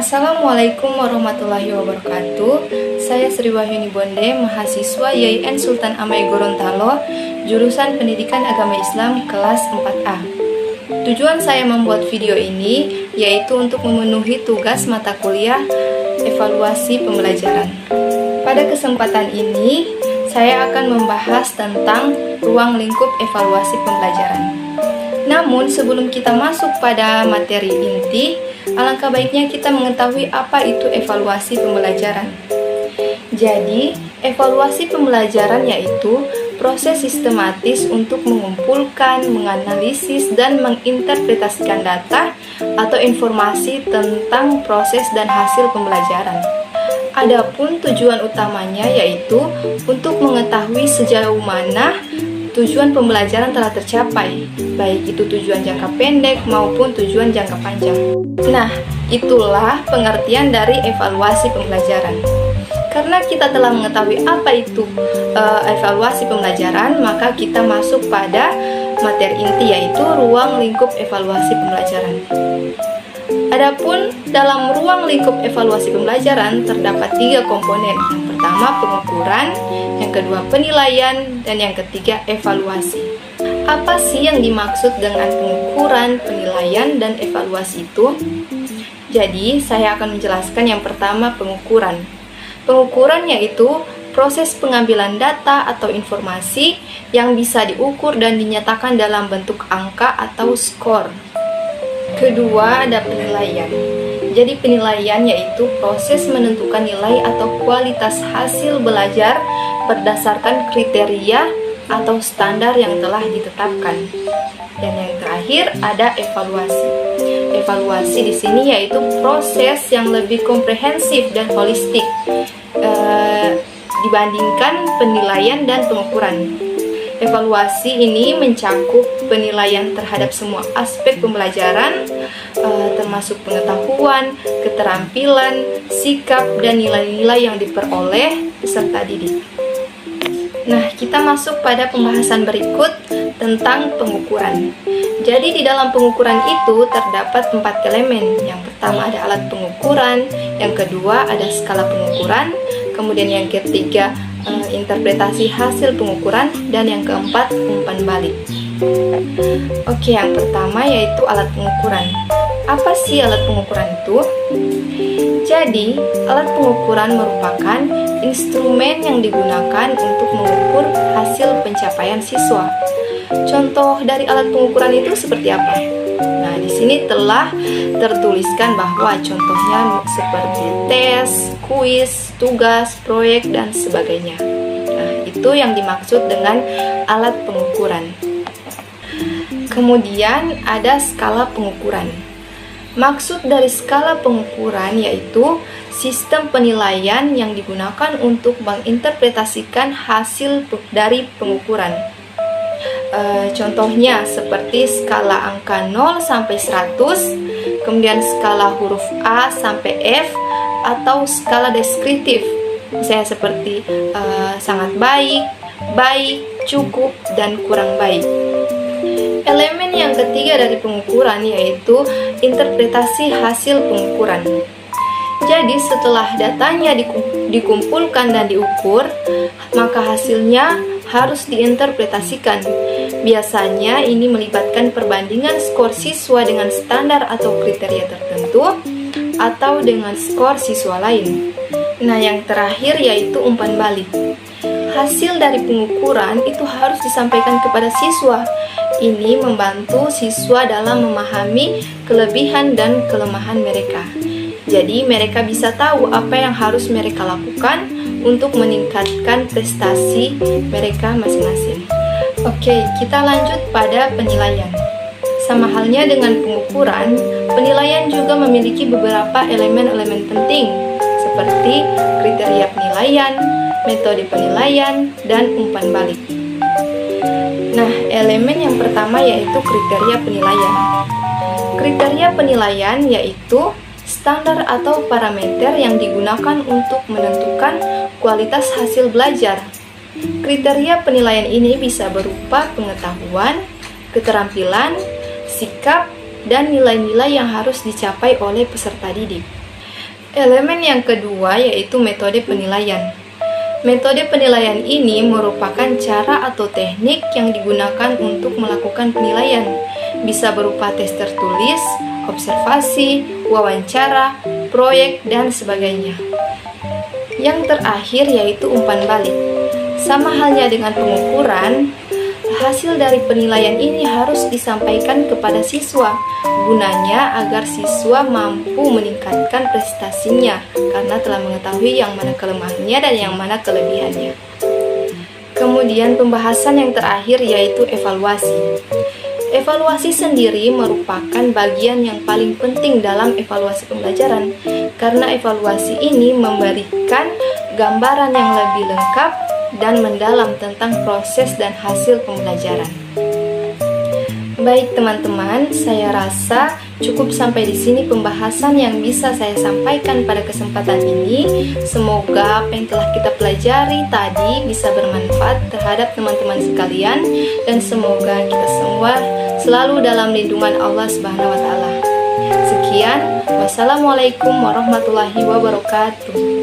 Assalamualaikum warahmatullahi wabarakatuh. Saya Sri Wahyuni Bonde, mahasiswa YIN Sultan Amai Gorontalo, jurusan Pendidikan Agama Islam kelas 4A. Tujuan saya membuat video ini yaitu untuk memenuhi tugas mata kuliah evaluasi pembelajaran. Pada kesempatan ini, saya akan membahas tentang ruang lingkup evaluasi pembelajaran. Namun sebelum kita masuk pada materi inti, alangkah baiknya kita mengetahui apa itu evaluasi pembelajaran. Jadi, evaluasi pembelajaran yaitu proses sistematis untuk mengumpulkan, menganalisis, dan menginterpretasikan data atau informasi tentang proses dan hasil pembelajaran. Adapun tujuan utamanya yaitu untuk mengetahui sejauh mana tujuan pembelajaran telah tercapai, baik itu tujuan jangka pendek maupun tujuan jangka panjang. Nah, itulah pengertian dari evaluasi pembelajaran. Karena kita telah mengetahui apa itu evaluasi pembelajaran, maka kita masuk pada materi inti yaitu ruang lingkup evaluasi pembelajaran. Adapun dalam ruang lingkup evaluasi pembelajaran terdapat 3 komponen. Yang pertama pengukuran, yang kedua penilaian, dan yang ketiga evaluasi. Apa sih yang dimaksud dengan pengukuran, penilaian, dan evaluasi itu? Jadi, saya akan menjelaskan yang pertama pengukuran. Pengukuran yaitu proses pengambilan data atau informasi yang bisa diukur dan dinyatakan dalam bentuk angka atau skor. Kedua, ada penilaian. Jadi penilaian yaitu proses menentukan nilai atau kualitas hasil belajar berdasarkan kriteria atau standar yang telah ditetapkan. Dan yang terakhir ada evaluasi. Evaluasi di sini yaitu proses yang lebih komprehensif dan holistik dibandingkan penilaian dan pengukuran. Evaluasi ini mencakup penilaian terhadap semua aspek pembelajaran, termasuk pengetahuan, keterampilan, sikap, dan nilai-nilai yang diperoleh peserta didik. Nah, kita masuk pada pembahasan berikut tentang pengukuran. Jadi di dalam pengukuran itu terdapat 4 elemen. Yang pertama ada alat pengukuran, yang kedua ada skala pengukuran, kemudian yang ketiga interpretasi hasil pengukuran, dan yang keempat umpan balik. Oke, yang pertama yaitu alat pengukuran. Apa sih alat pengukuran itu? Jadi, alat pengukuran merupakan instrumen yang digunakan untuk mengukur hasil pencapaian siswa. Contoh dari alat pengukuran itu seperti apa? Nah, di sini telah tertuliskan bahwa contohnya seperti tes, kuis, tugas, proyek, dan sebagainya. Nah, itu yang dimaksud dengan alat pengukuran. Kemudian ada skala pengukuran. Maksud dari skala pengukuran yaitu sistem penilaian yang digunakan untuk menginterpretasikan hasil dari pengukuran. Contohnya seperti skala angka 0 sampai 100, kemudian skala huruf A sampai F, atau skala deskriptif, misalnya seperti sangat baik, baik, cukup, dan kurang baik. Elemen yang ketiga dari pengukuran yaitu interpretasi hasil pengukuran. Jadi setelah datanya dikumpulkan dan diukur, maka hasilnya harus diinterpretasikan. Biasanya ini melibatkan perbandingan skor siswa dengan standar atau kriteria tertentu atau dengan skor siswa lain. Nah, yang terakhir yaitu umpan balik. Hasil dari pengukuran itu harus disampaikan kepada siswa. Ini membantu siswa dalam memahami kelebihan dan kelemahan mereka. Jadi mereka bisa tahu apa yang harus mereka lakukan untuk meningkatkan prestasi mereka masing-masing. Oke, kita lanjut pada penilaian. Sama halnya dengan pengukuran, penilaian juga memiliki beberapa elemen-elemen penting seperti kriteria penilaian, metode penilaian, dan umpan balik. Nah, elemen yang pertama yaitu kriteria penilaian. Kriteria penilaian yaitu standar atau parameter yang digunakan untuk menentukan kualitas hasil belajar. Kriteria penilaian ini bisa berupa pengetahuan, keterampilan, sikap, dan nilai-nilai yang harus dicapai oleh peserta didik. Elemen yang kedua yaitu metode penilaian. Metode penilaian ini merupakan cara atau teknik yang digunakan untuk melakukan penilaian. Bisa berupa tes tertulis, observasi, wawancara, proyek, dan sebagainya. Yang terakhir yaitu umpan balik. Sama halnya dengan pengukuran, hasil dari penilaian ini harus disampaikan kepada siswa, gunanya agar siswa mampu meningkatkan prestasinya karena telah mengetahui yang mana kelemahannya dan yang mana kelebihannya. Kemudian pembahasan yang terakhir yaitu evaluasi. Evaluasi sendiri merupakan bagian yang paling penting dalam evaluasi pembelajaran, karena evaluasi ini memberikan gambaran yang lebih lengkap dan mendalam tentang proses dan hasil pembelajaran. Baik teman-teman, saya rasa cukup sampai di sini pembahasan yang bisa saya sampaikan pada kesempatan ini. Semoga apa yang telah kita pelajari tadi bisa bermanfaat terhadap teman-teman sekalian, dan semoga kita semua selalu dalam lindungan Allah Subhanahu wa taala. Sekian, wassalamualaikum warahmatullahi wabarakatuh.